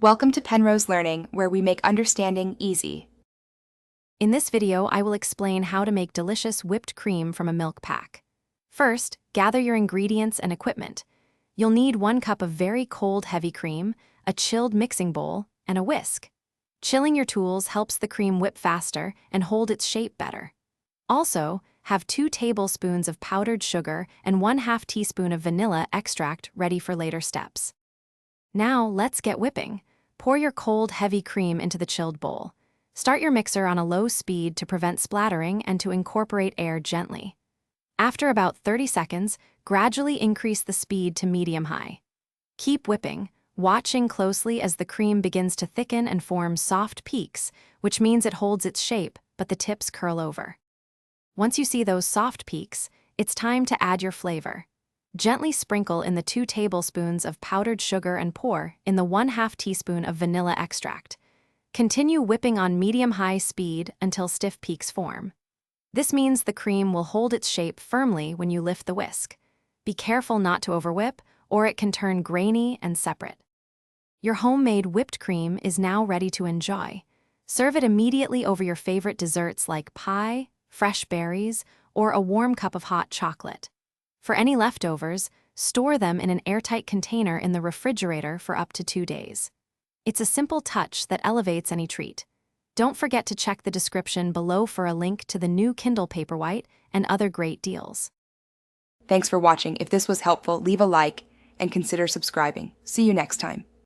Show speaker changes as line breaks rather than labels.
Welcome to Penrose Learning, where we make understanding easy.
In this video, I will explain how to make delicious whipped cream from a milk pack. First, gather your ingredients and equipment. You'll need 1 cup of very cold heavy cream, a chilled mixing bowl, and a whisk. Chilling your tools helps the cream whip faster and hold its shape better. Also, have 2 tablespoons of powdered sugar and 1/2 teaspoon of vanilla extract ready for later steps. Now, let's get whipping. Pour your cold, heavy cream into the chilled bowl. Start your mixer on a low speed to prevent splattering and to incorporate air gently. After about 30 seconds, gradually increase the speed to medium-high. Keep whipping, watching closely as the cream begins to thicken and form soft peaks, which means it holds its shape, but the tips curl over. Once you see those soft peaks, it's time to add your flavor. Gently sprinkle in the 2 tablespoons of powdered sugar and pour in the 1/2 teaspoon of vanilla extract. Continue whipping on medium-high speed until stiff peaks form. This means the cream will hold its shape firmly when you lift the whisk. Be careful not to overwhip, or it can turn grainy and separate. Your homemade whipped cream is now ready to enjoy. Serve it immediately over your favorite desserts like pie, fresh berries, or a warm cup of hot chocolate. For any leftovers, store them in an airtight container in the refrigerator for up to 2 days. It's a simple touch that elevates any treat. Don't forget to check the description below for a link to the new Kindle Paperwhite and other great deals.
Thanks for watching. If this was helpful, leave a like and consider subscribing. See you next time.